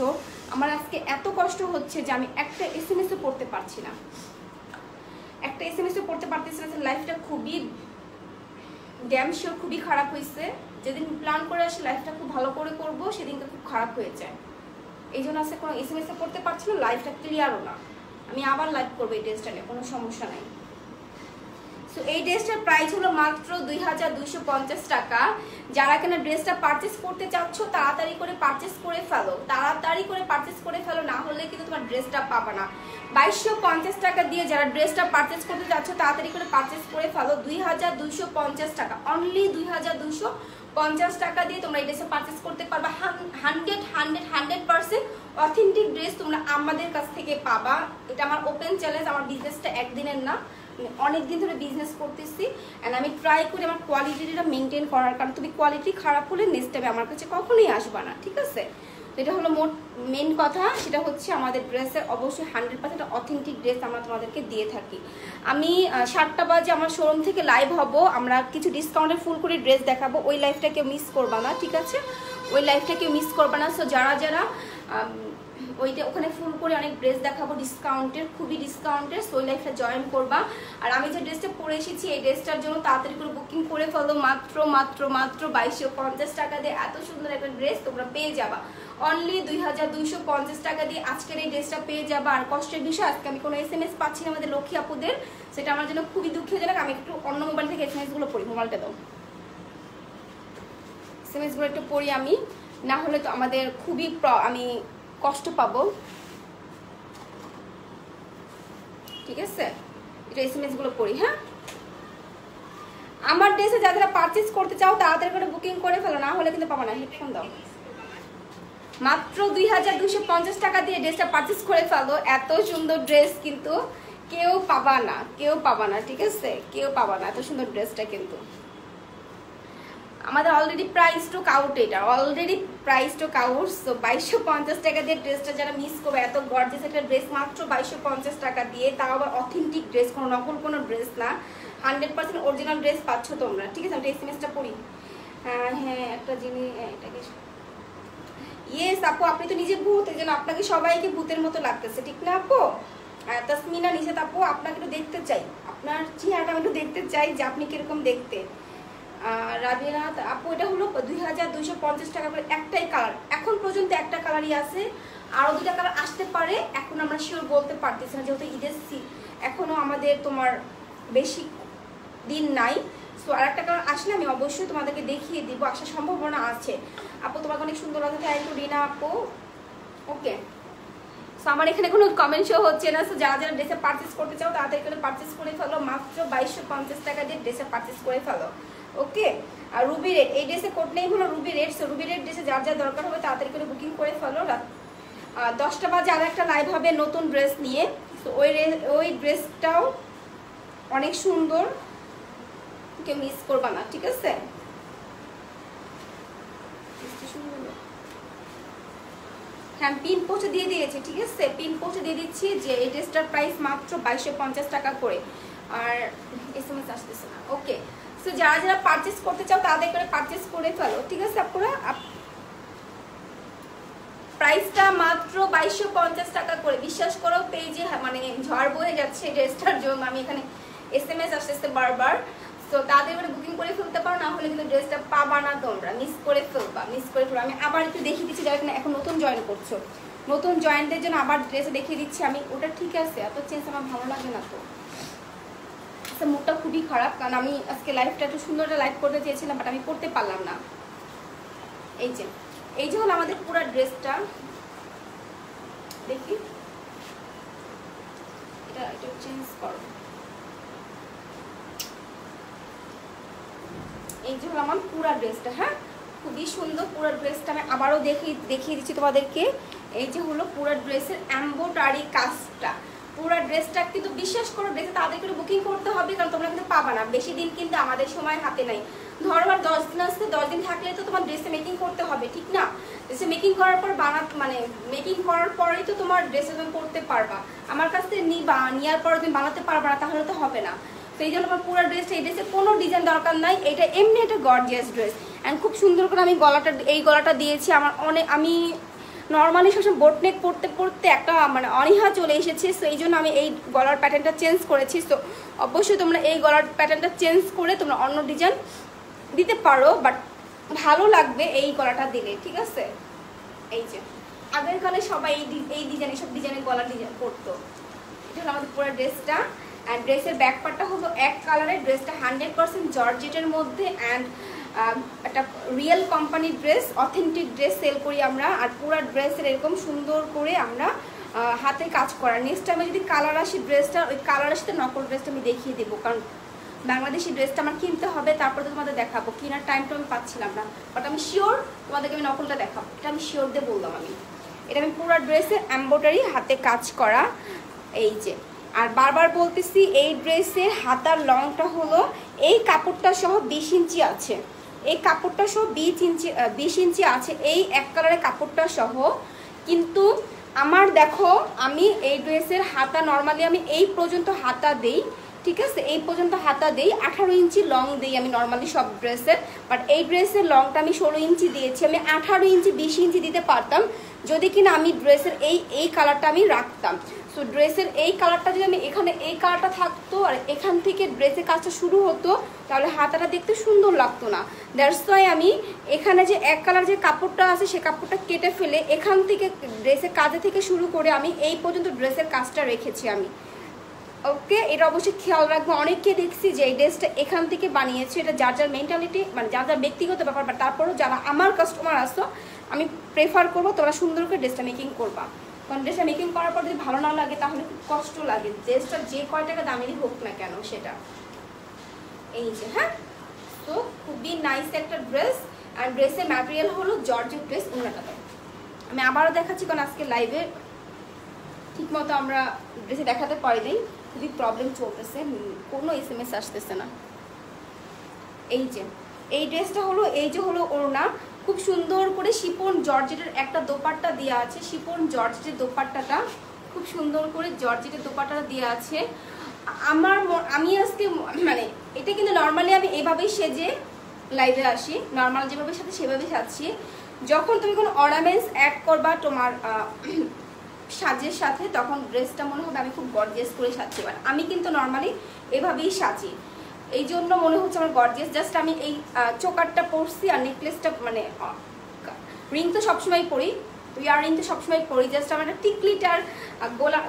আমার আজকে এত কষ্ট হচ্ছে যে আমি একটা SMS-ও পড়তে পারছি না, একটা SMS-ও পড়তে পারতেছি না। লাইফটা খুবই ড্যাম শিওর খুবই খারাপ হয়েছে। যেদিন প্ল্যান করে আসি লাইফটা খুব ভালো করে করবো, সেদিনটা খুব খারাপ হয়ে যায়। এই জন্য আজকে কোনো SMS-এ পড়তে পারছি না, লাইফটা ক্লিয়ারও না। আমি আবার লাইভ করবো এই ড্রেসটা নিয়ে, কোনো সমস্যা নাই। সো এই ড্রেসটার প্রাইস হলো মাত্র 2250 টাকা। যারা কিনা ড্রেসটা পারচেস করতে চাচ্ছ তাড়াতাড়ি করে পারচেস করে ফেলো, তাড়াতাড়ি করে পারচেস করে ফেলো, না হলে কিন্তু তোমার ড্রেসটা পাবে না। 2250 টাকা দিয়ে যারা ড্রেসটা পারচেস করতে চাচ্ছ তাড়াতাড়ি করে পারচেস করে ফেলো। 2250 টাকা, অনলি 2250 টাকা দিয়ে তোমরা এই ড্রেসটা পারচেস করতে পারবা। 100% অথেন্টিক ড্রেস তোমরা আমাদের কাছ থেকে পাবা। এটা আমার ওপেন চ্যালেঞ্জ। আমার বিজনেসটা একদিনের না, অনেক দিন ধরে বিজনেস করতেছি, অ্যান্ড আমি ট্রাই করি আমার কোয়ালিটিটা মেনটেন করার, কারণ তুমি কোয়ালিটি খারাপ হলে নেক্সট টাইমে আমার কাছে কখনোই আসবা না। ঠিক আছে, এটা হলো মেন কথা, সেটা হচ্ছে আমাদের ড্রেসের অবশ্যই 100% অথেন্টিক ড্রেস আমরা তোমাদেরকে দিয়ে থাকি। আমি 7টা বাজে আমার শোরুম থেকে লাইভ হব, আমরা কিছু ডিসকাউন্টের ফুল করে ড্রেস দেখাবো, ওই লাইভটা কেউ মিস করবা না, ঠিক আছে? ওই লাইভটা কেউ মিস করবা না। সো যারা যারা ওখানে ফুল করে অনেক ড্রেস দেখাবো ডিসকাউন্টের, খুবই ডিসকাউন্টের, সো ওই লাইভটা জয়েন করবা। আর আমি যে ড্রেসটা পরে এসেছি এই ড্রেসটার জন্য তাড়াতাড়ি করে বুকিং করে ফেলো, মাত্র 2250 টাকা দিয়ে এত সুন্দর একটা ড্রেস তোমরা পেয়ে যাবা। অনলি 2250 টাকা দিয়ে আজকের এই ড্রেসটা পেয়ে যাবা। আর কষ্টের বিষয় আজকে আমি কোনো SMS পাচ্ছি না আমাদের লক্ষ্মী আপুদের, সেটা আমার জন্য খুবই দুঃখজনক। আমি একটু অন্য মোবাইল থেকে SMS গুলো পড়ি, মোবাইলটা দাও, SMS গুলো একটু পড়ি আমি, না হলে তো আমাদের খুবই আমি কষ্ট পাবো, ঠিক আছে? এটা SMS গুলো পড়ি। হ্যাঁ, আমার ড্রেসে যারা পারচেজ করতে চাও তাড়াতাড়ি করে বুকিং করে ফেলো, না হলে কিন্তু পাবো না। হেডফোন দাও। মাত্র 2250 টাকা দিয়ে ড্রেসটা পারচেজ করে ফেলো। এত সুন্দর ড্রেস কিন্তু কেউ পাবা না, কেউ পাবা না, ঠিক আছে? কেউ পাবা না এত সুন্দর ড্রেসটা। কিন্তু আমাদের অলরেডি প্রাইস টু আউট, এটা already price to out. So 2250 টাকা দিয়ে ড্রেসটা যারা মিস করবে, এত গর্জিয়াস একটা ড্রেস মাত্র 2250 টাকা দিয়ে, তাও আবার অথেন্টিক ড্রেস, কোনো নকল কোনো ড্রেস না, 100% অরিজিনাল ড্রেস পাচ্ছ তোমরা, ঠিক আছে? আমি এসএমএসটা পড়ি। হ্যাঁ, একটা জিনিস, এটাকে ইয়েস আপু, আপনি তো নিজে ভূত, এই জন্য আপনাকে সবাইকে ভূতের মতো লাগতেছে, ঠিক না আপু? তাসমিনা নিষেধ আপু, আপনাকে একটু দেখতে চাই, আপনার চেহারাটা আমি একটু দেখতে চাই যে আপনি কিরকম দেখতে। রাবিনা আপু, এটা হলো 2250 টাকা করে একটাই কালার, এখন পর্যন্ত একটা কালারই আছে, আরো 2টা কালার আসতে পারে, এখন আমরা শিওর বলতে পারতেছি না, যেহেতু ঈদের এখনো আমাদের তোমার বেশি দিন নাই। সো আর একটা কালার আসলে আমি অবশ্যই তোমাদেরকে দেখিয়ে দিব, আসার সম্ভাবনা আছে। আপু তোমাকে অনেক সুন্দর লাগে, থ্যাংক ইউ রিনা আপু। ওকে, সো আমার এখানে কোনো কমেন্ট শো হচ্ছে না। সো যারা যারা ড্রেসে পারচেস করতে চাও তাড়াতাড়ি করে পারচেস করে ফেলো, মাত্র 2250 টাকা দিয়ে ড্রেসে পারচেস করে ফেলো। ওকে, আর রুবি রেড, এই ড্রেসে কোড নেই হলো Ruby red. So Ruby red ড্রেসে যার যা দরকার হবে তাড়াতাড়ি করে বুকিং করে ফেলো। 10টা বাজে আর একটা লাইভ হবে নতুন ড্রেস নিয়ে। তো ওই ড্রেসটাও অনেক সুন্দর, কেউ মিস করবা না, ঠিক আছে? হ্যাঁ, পিন পোস্টে দিয়ে দিয়েছি, ঠিক আছে? পিন পোস্টে দিয়ে দিচ্ছি যে এই ড্রেসটার প্রাইস মাত্র 2250 টাকা করে। আর SMS আসতেছে না। ওকে, সো যারা যারা পারচেস করতে চাও তাদের করে পারচেস করে ফেলো, ঠিক আছে? আপনারা প্রাইসটা মাত্র 2250 টাকা করে। বিশ্বাস করো পেজে মানে ঝড় বয়ে যাচ্ছে ড্রেসটার জন্য, আমি এখানে SMS আসতেছে বারবার। তো তাদের করে বুকিং করে ফেলতে পারো, না হলে কিন্তু ড্রেসটা পাবা না, তোমরা মিস করে ফেলবা, মিস করে ফেলবা। আমি আবার একটু দেখিয়ে দিচ্ছি যারা এখন নতুন জয়েন করছো, নতুন জয়েনদের জন্য আবার ড্রেসে দেখিয়ে দিচ্ছি আমি। ওটা ঠিক আছে, এত চেঞ্জ আমার ভালো লাগে না। তো আচ্ছা, মুডটা খুবই খারাপ, কারণ আমি আজকে লাইভটা একটু সুন্দর একটা লাইভ করতে চেয়েছিলাম, বাট আমি করতে পারলাম না। এই যে হলো আমাদের পুরো ড্রেসটা, দেখি এটা একটু চেঞ্জ করো। এই যে হলো আমার পুরো ড্রেসটা, হ্যাঁ খুবই সুন্দর পুরো ড্রেসটা। আমি আবারও দেখিয়ে দিচ্ছি তোমাদেরকে। এই যে হলো পুরো ড্রেসের এমব্রয়ডারি কাজটা, পুরো ড্রেসটা কিন্তু বিশ্বাস করো ড্রেসে তাদের করে বুকিং করতে হবে, কারণ তোমরা কিন্তু পাবা না বেশি দিন, কিন্তু আমাদের সময় হাতে নাই। ধরো আর 10 দিন আসতে, 10 দিন থাকলে তো তোমার ড্রেসে মেকিং করতে হবে, ঠিক না? ড্রেসে মেকিং করার পর মানে মেকিং করার পরেই তো তোমার ড্রেসে তুমি পরতে পারবা। আমার কাছ থেকে নেওয়ার পর তুমি বানাতে পারবা না, তাহলে তো হবে না। তো এই জন্য আমার পুরো ড্রেসটা, এই ড্রেসে কোনো ডিজাইন দরকার নাই, এটা এমনি একটা গর্জিয়াস ড্রেস। অ্যান্ড খুব সুন্দর করে আমি এই গলাটা দিয়েছি। আমি নর্মালি সবসময় বোটনেক পরতে একটা মানে অনীহা চলে এসেছে, সো এই জন্য আমি এই গলার প্যাটার্নটা চেঞ্জ করেছি। সো অবশ্যই তোমরা এই গলার প্যাটার্নটা চেঞ্জ করে তোমরা অন্য ডিজাইন দিতে পারো, বাট ভালো লাগবে এই গলাটা দিলে, ঠিক আছে? এই যে আগের কালে সবাই এই ডিজাইন, এইসব ডিজাইনের গলা ডিজাইন করতো। এটা হলো আমাদের পুরো ড্রেসটা। অ্যান্ড ড্রেসের ব্যাক পার্টটা হলো এক কালারের, ড্রেসটা 100% জর্জেটের মধ্যে। অ্যান্ড একটা রিয়েল কোম্পানির ড্রেস, অথেন্টিক ড্রেস সেল করি আমরা। আর পুরো ড্রেসের এরকম সুন্দর করে আমরা হাতে কাজ করা। নেক্সট টাইমে যদি কালার আসি ড্রেসটা, ওই কালারের সাথে নকল ড্রেসটা আমি দেখিয়ে দেবো, কারণ বাংলাদেশি ড্রেসটা আমার কিনতে হবে, তারপরে তো তোমাদের দেখাবো। কেনার টাইমটা আমি পাচ্ছিলাম না, বাট আমি শিওর তোমাদেরকে আমি নকলটা দেখাবো, এটা আমি শিওর দিয়ে বললাম। এটা আমি পুরো ড্রেসে এমব্রয়ডারি হাতে কাজ করা। এই যে, আর বারবার বলতেছি এই ড্রেসের হাতার লংটা হলো এই কাপড়টা সহ 20 ইঞ্চি আছে, এই কাপড়টা সহ 20 ইঞ্চি আছে, এই এক কালারের কাপড়টা সহ। কিন্তু আমার দেখো, আমি এই ড্রেসের হাতা নর্মালি আমি এই পর্যন্ত হাতা দেই, ঠিক আছে, এই পর্যন্ত হাতা দেই, 18 ইঞ্চি লং দিই আমি নর্মালি সব ড্রেসের। বাট এই ড্রেসের লংটা আমি 16 ইঞ্চি দিয়েছি। আমি 18 ইঞ্চি 20 ইঞ্চি দিতে পারতাম যদি কিনা আমি ড্রেসের এই কালারটা আমি রাখতাম। সো ড্রেসের এই কালারটা যদি আমি এখানে এই কালারটা থাকতো আর এখান থেকে ড্রেসের কাজটা শুরু হতো, তাহলে হাতাটা দেখতে সুন্দর লাগতো না। দ্যাটস ওয়াই আমি এখানে যে এক কালার যে কাপড়টা আছে সে কাপড়টা কেটে ফেলে এখান থেকে ড্রেসের কাজে থেকে শুরু করে আমি এই পর্যন্ত ড্রেসের কাজটা রেখেছি আমি। ওকে, এটা অবশ্যই খেয়াল রাখবো। অনেককে দেখছি যে এই ড্রেসটা এখান থেকে বানিয়েছে, এটা যার যার মেন্টালিটি, মানে যার যার ব্যক্তিগত ব্যাপার। বাট তারপরও যারা আমার কাস্টমার আসো, আমি প্রেফার করবো তোমরা সুন্দর করে ড্রেসটা মেকিং করবা। কারণ ড্রেসটা মেকিং করার পর যদি ভালো না লাগে তাহলে খুব কষ্ট লাগে, ড্রেসটা যে কয় টাকা দামেরই হোক না কেন সেটা। এই যে হ্যাঁ, তো খুবই নাইস একটা ড্রেস। আর ড্রেসের ম্যাটেরিয়াল হলো জর্জেট ড্রেস। ওনাটা আমি আবারও দেখাচ্ছি, কারণ আজকে লাইভে ঠিক মতো আমরা ড্রেসে দেখাতে পারিনি, খুবই প্রবলেম চলতেছে, কোনো SMS আসতেছে না। এই যে এই ড্রেসটা হলো, এই যে হলো ওড়না, খুব সুন্দর করে শিপন জর্জেটের একটা দোপাট্টা দেওয়া আছে। শিপন জর্জেটের দোপাট্টাটা খুব সুন্দর করে জর্জেটের দোপাট্টাটা দেওয়া আছে। আমি আজকে মানে এটা কিন্তু নর্মালি আমি এভাবেই সেজে লাইভে আসি, নর্মাল যেভাবে সাথে সেভাবেই সাজছি। যখন তুমি কোনো অর্নামেন্টস অ্যাড করবা তোমার সাজের সাথে, তখন ড্রেসটা মনে হবে আমি খুব গর্জিয়াস করে সাজছি। বাট আমি কিন্তু নর্মালি এভাবেই সাজি, এই জন্য মনে হচ্ছে আমার গর্জিয়াস। জাস্ট আমি এই চোকারটা পরছি আর নেকলেসটা, মানে রিং তো সবসময় পরি, তো ইয়াররিং তো সবসময় পরি, জাস্ট আমার টিকলিটার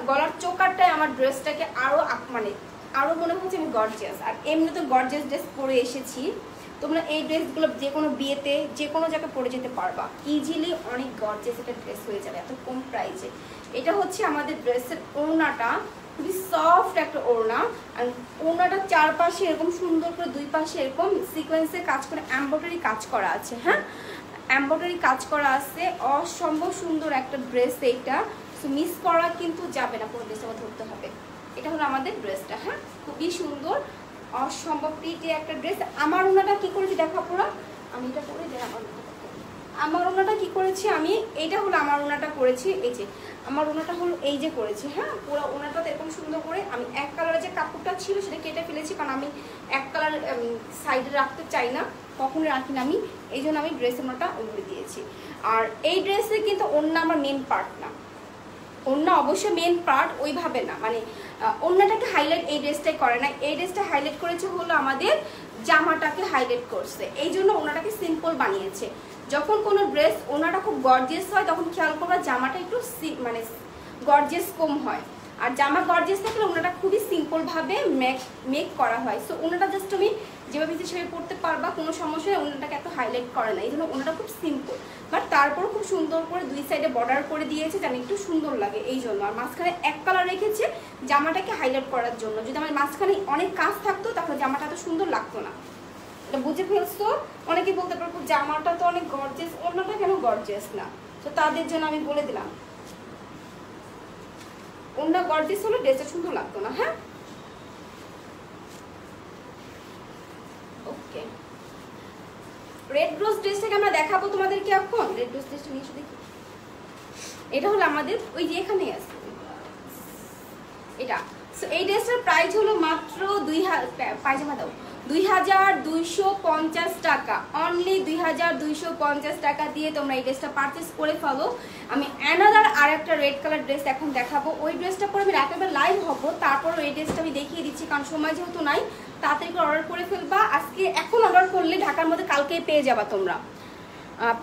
গলার চোকারটাই আমার ড্রেসটাকে আরও মনে হচ্ছে আমি গর্জিয়াস। আর এমনি তো গর্জিয়াস ড্রেস পরে এসেছি, তোমরা এই ড্রেসগুলো যে কোনো বিয়েতে যে কোনো জায়গায় পরে যেতে পারবা ইজিলি, অনেক গর্জিয়াস একটা ড্রেস হয়ে যাবে এত কম প্রাইসে। এটা হচ্ছে আমাদের ড্রেসের ওড়নাটা, খুবই সফট একটা ওড়না। আর ওড়নাটার চারপাশে এরকম সুন্দর করে দুই পাশে এরকম সিকোয়েন্সের কাজ করে এমব্রয়ডারি কাজ করা আছে। হ্যাঁ, এমব্রয়ডারি কাজ করা আছে, অসম্ভব সুন্দর একটা ড্রেস এইটা। সো মিস করা কিন্তু যাবে না, পুরো ড্রেসটা ধরতে হবে। এটা হলো আমাদের ড্রেসটা। হ্যাঁ, খুবই সুন্দর, অসম্ভব প্রিটি একটা ড্রেস। আমার ওড়নাটা কি করেছি দেখা পুরো, আমি এটা পরে দেখ আমার ওড়নাটা কি করেছি আমি, এইটা হলো আমার ওড়নাটা করেছি। এই যে আমার ওড়নাটা হলো এই যে করেছি। হ্যাঁ, পুরো ওড়নাটা এরকম সুন্দর করে আমি এক কালারের যে কাপড়টা ছিল সেটা কেটে ফেলেছি, কারণ আমি এক কালার সাইডে রাখতে চাই না, কখনো রাখি না আমি, এই জন্য আমি ড্রেসের ওড়নাটা উড়ে দিয়েছি। আর এই ড্রেসে কিন্তু ওড়না আমার মেন পার্ট না, ওড়না অবশ্যই মেন পার্ট ওইভাবে না, মানে ওড়নাটাকে হাইলাইট এই ড্রেসটাই করে না। এই ড্রেসটা হাইলাইট করেছে হলো আমাদের জামাটাকে হাইলাইট করছে, এই জন্য ওড়নাটাকে সিম্পল বানিয়েছে। যখন কোনো ড্রেস ওড়নাটা খুব গর্জিয়াস হয় তখন খেয়াল করবা জামাটা একটু মানে গর্জিয়াস কম হয়, আর জামা গর্জিয়াস থাকলে ওড়নাটা খুবই সিম্পলভাবে মেক করা হয়। সো ওড়নাটা জাস্ট তুমি যেভাবে সেভাবে পড়তে পারবা, কোনো সমস্যা নেই, ওড়নাটাকে এত হাইলাইট করে না, এই জন্য ওড়নাটা খুব সিম্পল। বাট তারপরও খুব সুন্দর করে দুই সাইডে বর্ডার করে দিয়েছে যেন একটু সুন্দর লাগে, এই জন্য। আর মাঝখানে এক কালার রেখেছে জামাটাকে হাইলাইট করার জন্য। যদি আমার মাঝখানে অনেক কাজ থাকতো তাহলে জামাটা এত সুন্দর লাগতো না। এটা বুঝে ফেলছো? অনেকে বলতে পারবো জামাটা তো অনেক গর্জিয়াস, ওড়নাটা কেন গর্জিয়াস না? তো তাদের জন্য আমি বলে দিলাম, ওড়না গর্জিয়াস হলে ড্রেসটা সুন্দর লাগতো না। হ্যাঁ, ওকে। রেড রোজ ড্রেসটাকে আমরা দেখাবো তোমাদেরকে এখন। রেড রোজ ড্রেসটা নিয়ে এসে দেখি, এটা হলো আমাদের ওই যে এখানেই আছে এটা। সো এই ড্রেসটার প্রাইস হলো মাত্র 2250 টাকা, অনলি 2250 টাকা দিয়ে তোমরা এই ড্রেসটা পারচেস করে ফেলো। আমি অ্যানাদার আর একটা রেড কালার ড্রেস এখন দেখাবো, ওই ড্রেসটা পরে আমি রাতের বেলা লাইভ হবো, তারপরও এই ড্রেসটা আমি দেখিয়ে দিচ্ছি, কারণ সময় যেহেতু নাই তাড়াতাড়ি করে অর্ডার করে ফেলবা। আজকে এখন অর্ডার করলে ঢাকার মধ্যে কালকেই পেয়ে যাবা তোমরা।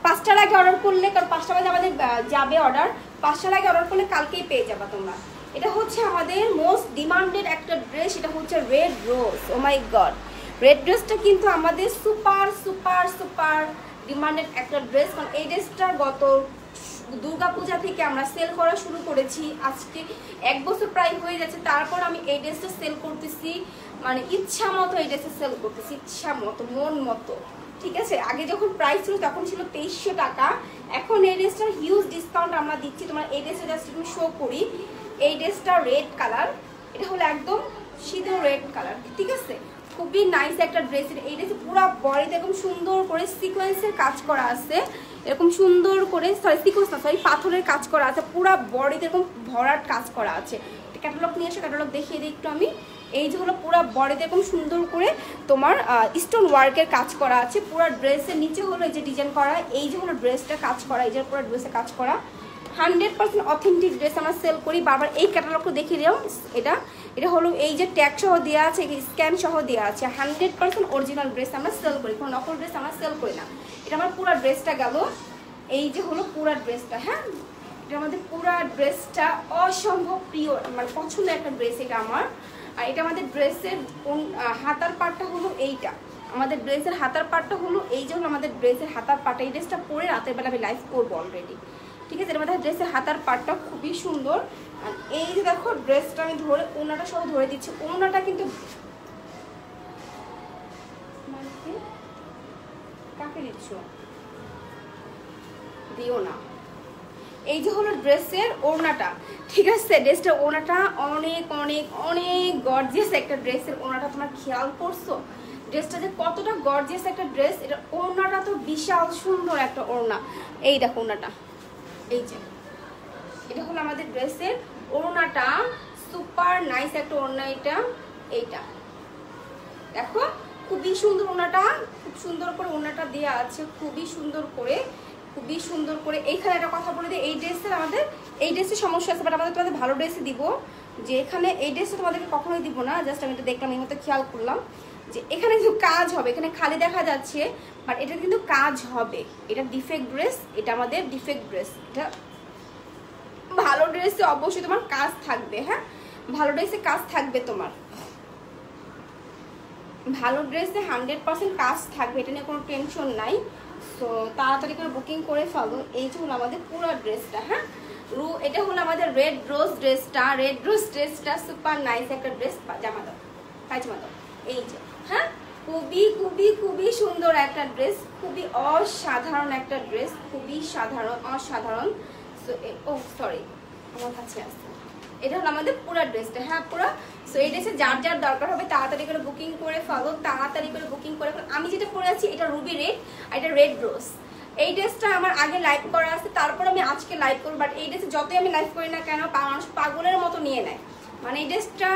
5টার আগে অর্ডার করলে, কারণ 5টা বাজে আমাদের যাবে অর্ডার, 5টার আগে অর্ডার করলে কালকেই পেয়ে যাবা তোমরা। এটা হচ্ছে আমাদের মোস্ট ডিমান্ডেড একটা ড্রেস, এটা হচ্ছে রেড রোজ। ও মাই গড, রেড ড্রেসটা কিন্তু আমাদের সুপার সুপার সুপার ডিমান্ডেড একটা ড্রেস, কারণ এই ড্রেসটা গত দুর্গাপূজা থেকে আমরা সেল করা শুরু করেছি, আজকে 1 বছর প্রায় হয়ে যাচ্ছে। তারপর আমি এই ড্রেসটা সেল করতেছি, মানে ইচ্ছা মতো এই ড্রেসটা সেল করতেছি, ইচ্ছা মতো, মন মতো, ঠিক আছে। আগে যখন প্রাইস ছিল তখন ছিল 2300 টাকা, এখন এই ড্রেসটার হিউজ ডিসকাউন্ট আমরা দিচ্ছি। তোমার এই ড্রেসটা জাস্ট তুমি শো করি, এই ড্রেসটা রেড কালার, এটা হলো একদম সিধে রেড কালার, ঠিক আছে। খুবই নাইস একটা ড্রেস। এই ড্রেসে পুরো বডিতে এরকম সুন্দর করে সিকোয়েন্সের কাজ করা আছে, এরকম সুন্দর করে পাথরের কাজ করা আছে, পুরো বডিতে এরকম ভরাট কাজ করা আছে। ক্যাটালগ নিয়ে এসে ক্যাটালগ দেখিয়ে দিই একটু আমি। এই যে হলো পুরো বডিতে এরকম সুন্দর করে তোমার স্টোন ওয়ার্কের কাজ করা আছে। পুরো ড্রেসের নিচে হলো এই যে ডিজাইন করা, এই যে হলো ড্রেসটা কাজ করা, এই যে পুরো ড্রেসে কাজ করা 100% অথেন্টিক ড্রেস আমরা সেল করি। বারবার এই ক্যাটালগটা দেখিয়ে দিলাম। এটা হলো এই যে ট্যাগ সহ দেওয়া আছে, স্ক্যান সহ দেওয়া আছে। 100% অরিজিনাল ড্রেস আমরা সেল করি, কোনো নকল ড্রেস আমরা সেল করি না। এটা আমার পুরো ড্রেসটা গেল, এই যে হলো পুরো ড্রেসটা। হ্যাঁ, এটা আমাদের পুরো ড্রেসটা অসম্ভব প্রিয়, মানে পছন্দের একটা ড্রেস এটা আমার। আর এটা আমাদের ড্রেসের হাতার পাটটা হলো এইটা, আমাদের ড্রেসের হাতার পাটটা হলো এই যে হলো আমাদের ড্রেসের হাতার পাটটা। এই ড্রেসটা পরে রাতের বেলা আমি লাইভ করবো অলরেডি, ঠিক আছে। এর মধ্যে ড্রেসের হাতার পাটটা খুবই সুন্দর। আর এই যে দেখো ড্রেসটা আমি ধরে ওড়নাটা সহ ধরে দিচ্ছি, ওড়নাটা কিন্তু কাকে দিচ্ছ দিও না। এই যে হলো ড্রেসের ওড়নাটা, ঠিক আছে। ড্রেসটার ওড়নাটা অনেক অনেক অনেক গর্জিয়াস একটা ড্রেসের ওড়নাটা, তোমরা খেয়াল করছো ড্রেসটা যে কতটা গর্জিয়াস একটা ড্রেস। এটা ওড়নাটা তো বিশাল সুন্দর একটা ওড়না। এই দেখো ওড়নাটা, এই যে এটা হলো আমাদের ড্রেসের ওড়নাটা, সুপার নাইস একটা ওড়না এটা। এইটা দেখো খুবই সুন্দর ওড়নাটা, খুব সুন্দর করে ওড়নাটা দেওয়া আছে, খুবই সুন্দর করে, খুবই সুন্দর করে। এইখানে একটা কথা বলে দিই, এই ড্রেসের আমাদের এই ড্রেসের সমস্যা আছে, বাট আমাদের তোমাদের ভালো ড্রেসে দিব। যে এখানে এই ড্রেসটা তোমাদেরকে কখনোই দিব না, জাস্ট আমি এটা দেখলাম, এই মতো খেয়াল করলাম যে এখানে কিন্তু কাজ হবে, এখানে খালি দেখা যাচ্ছে, বাট এটা কিন্তু কাজ হবে। এটা ডিফেক্ট ড্রেস, এটা আমাদের ডিফেক্ট ড্রেস। এটা ভালো ড্রেসে অবশ্যই তোমার কাজ থাকবে। হ্যাঁ, ভালো ড্রেসে কাজ থাকবে, তোমার ভালো ড্রেসে 100% কাজ থাকবে, এটা নিয়ে কোনো টেনশন নাই। তো তাড়াতাড়ি করে বুকিং করে ফেলো। এই যে হলো আমাদের পুরো ড্রেসটা। হ্যাঁ, এটা হলো আমাদের রেড রোজ ড্রেসটা, রেড রোজ ড্রেসটা সুপার নাইস একটা ড্রেস। জামা দাও, পায়জামা দাও, এই যে। হ্যাঁ, খুবই খুবই খুবই সুন্দর একটা ড্রেস, খুবই অসাধারণ একটা ড্রেস, খুবই সাধারণ অসাধারণ। ও সরি, আমার কাছে আসছে। এটা হলো আমাদের পুরো ড্রেসটা। হ্যাঁ, পুরো। সো এই ড্রেসে যার যার দরকার হবে তাড়াতাড়ি করে বুকিং করে ফেলো, তাড়াতাড়ি করে বুকিং করে ফেলো। আমি যেটা পরে আছি এটা রুবি রেড, আর এটা রেড রোজ। এই ড্রেসটা আমার আগে লাইভ করা আছে, তারপর আমি আজকে লাইভ করবো। বাট এই ড্রেসে যতই আমি লাইভ করি না কেন, মানুষ পাগলের মতো নিয়ে নেয়। মানে এই ড্রেসটা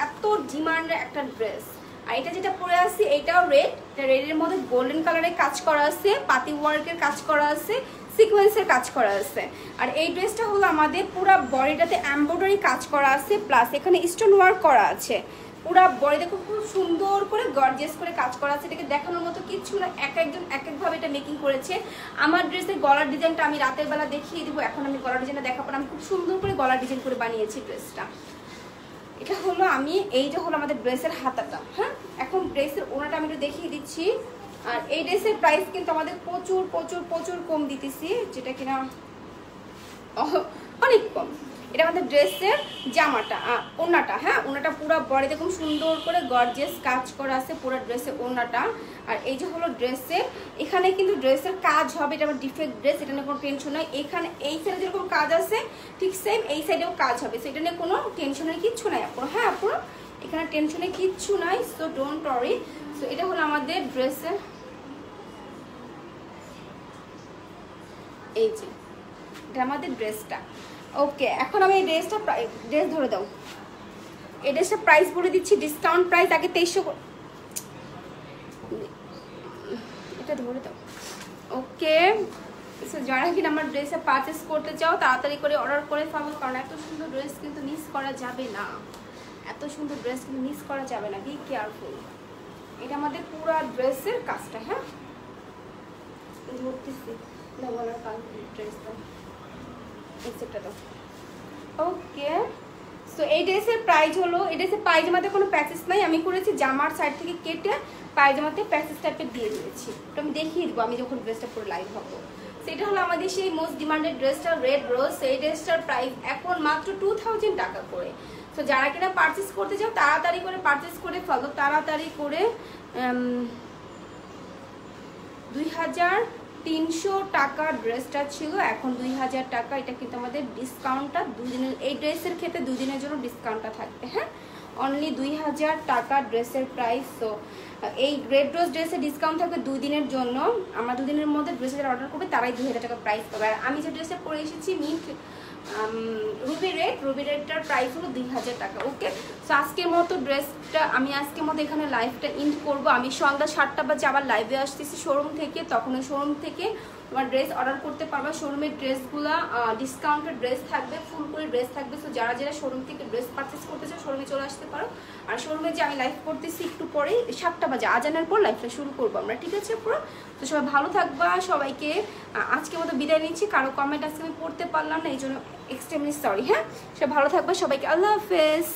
এত ডিমান্ডের একটা ড্রেস। আর এটা যেটা পরে আছি এটাও রেড, এটা রেডের মধ্যে গোল্ডেন কালারের কাজ করা আছে, পাতি ওয়ার্কের কাজ করা আছে, সিকোয়েন্সের কাজ করা আছে। আর এই ড্রেসটা হলো আমাদের পুরো বডিটাতে এমব্রয়ডারি কাজ করা আছে, প্লাস এখানে স্টোন ওয়ার্ক করা আছে। পুরো বডিতে খুব সুন্দর করে গর্জিয়াস করে কাজ করা আছে। এটাকে দেখানোর মতো কিছু না, এক একজন এক একভাবে এটা মেকিং করেছে। আমার ড্রেসের গলার ডিজাইনটা আমি রাতের বেলা দেখিয়ে দিব। এখন আমি গলার ডিজাইনটা দেখাবো না, আমি খুব সুন্দর করে গলার ডিজাইন করে বানিয়েছি ড্রেসটা। এটা হলো আমি, এইটা হলো আমাদের ড্রেসের হাতাটা। হ্যাঁ, এখন ড্রেসের ওনাটা আমি একটু দেখিয়ে দিচ্ছি। আর এই ড্রেসের প্রাইস কিন্তু আমাদের প্রচুর প্রচুর প্রচুর কম দিতেছি, যেটা কিনা অনেক কম। এটা আমাদের ড্রেসের জামাটা, ওড়নাটা। হ্যাঁ, ওড়নাটা পুরো বডিতে খুব সুন্দর করে গর্জিয়াস কাজ করা আছে পুরো ড্রেসের ওড়নাটা। আর এই যে হলো ড্রেসের, এখানে কিন্তু ড্রেসের কাজ হবে, এটা আমার ডিফেক্ট ড্রেস, এটা নিয়ে কোনো টেনশন নয়। এখানে এই সাইডে যেরকম কাজ আছে ঠিক সেম এই সাইডেও কাজ হবে, সেটা নিয়ে কোনো টেনশনের কিচ্ছু নাই আপুরা। হ্যাঁ আপুরা, এখানে টেনশনের কিচ্ছু নাই, সো ডোন্ট ওয়ারি। সো এটা হলো আমাদের ড্রেসের, এই যে এটা আমাদের ড্রেসটা। ওকে, এখন আমি এই ড্রেসটা ড্রেস ধরে দাও, এই ড্রেসটা প্রাইস বলে দিচ্ছি, ডিসকাউন্ট প্রাইস আগে 2300, এটা ধরে দাও। ওকে, সো যারা কিনা আমার ড্রেসে পারচেস করতে চাও তাড়াতাড়ি করে অর্ডার করে ফেলো, কারণ এত সুন্দর ড্রেস কিন্তু মিস করা যাবে না, এত সুন্দর ড্রেস কিন্তু মিস করা যাবে না, বি কেয়ারফুল। এটা আমাদের পুরো ড্রেসের কাজটা। হ্যাঁ, ধরতেছি না বলার কাজ, ড্রেসটা এক্সেপ্টটা দাও। ওকে, সো এই ড্রেসের প্রাইস হলো, এই ড্রেসের পায়জামাতে কোনো প্যাচেস নাই, আমি করেছি জামার সাইড থেকে কেটে পায়জামাতে প্যাচেস টাইপের দিয়ে দিয়েছি। তো আমি দেখিয়ে দেবো আমি যখন ড্রেসটা পরে লাইভ হবো। সেটা হলো আমাদের সেই মোস্ট ডিমান্ডেড ড্রেসটা রেড রোজ। সেই ড্রেসটার প্রাইস এখন মাত্র 2000 টাকা করে। তো যারা কিনা পারচেস করতে চাও তাড়াতাড়ি করে পারচেস করে ফেলো, তাড়াতাড়ি করে। 2300 টাকার ড্রেসটা ছিল, এখন 2000 টাকা। এটা কিন্তু আমাদের ডিসকাউন্টটা 2 দিনের, এই ড্রেসের ক্ষেত্রে 2 দিনের জন্য ডিসকাউন্টটা থাকবে। হ্যাঁ, অনলি 2000 টাকা ড্রেসের প্রাইস। তো এই রেড রোজ ড্রেসের ডিসকাউন্ট থাকবে 2 দিনের জন্য। আমরা 2 দিনের মধ্যে ড্রেস যারা অর্ডার করবে তারাই 2000 টাকা প্রাইস পাবে। আর আমি যে ড্রেসটা পরে এসেছি মিন্ট রুবি রেডটার প্রাইস হলো 2000 টাকা। ওকে, সো আজকের মতো ড্রেসটা আমি আজকের মতো এখানে লাইভটা ইন্ড করবো। আমি সন্ধ্যা 7টা বাজে আবার লাইভে আসতেছি শোরুম থেকে, তখন ওই শোরুম থেকে তোমার ড্রেস অর্ডার করতে পারবা। শোরুমের ড্রেসগুলো ডিসকাউন্টেড ড্রেস থাকবে, ফুল করে ড্রেস থাকবে। সো যারা যারা শোরুম থেকে ড্রেস পারচেস করতে চাও শোরুমে চলে আসতে পারো। আর শোরুমে যে আমি লাইভ করতেছি একটু পরেই 7টা বাজে আজানের পর লাইভটা শুরু করবো আমরা, ঠিক আছে পুরো। তো সবাই ভালো থাকবা, সবাইকে আজকের মতো বিদায় নিচ্ছি। কারো কমেন্ট আজকে আমি পড়তে পারলাম না, এই জন্য এক্সট্রিমলি সরি। হ্যাঁ, সবাই ভালো থাকবা, সবাইকে আল্লাহ হাফেজ।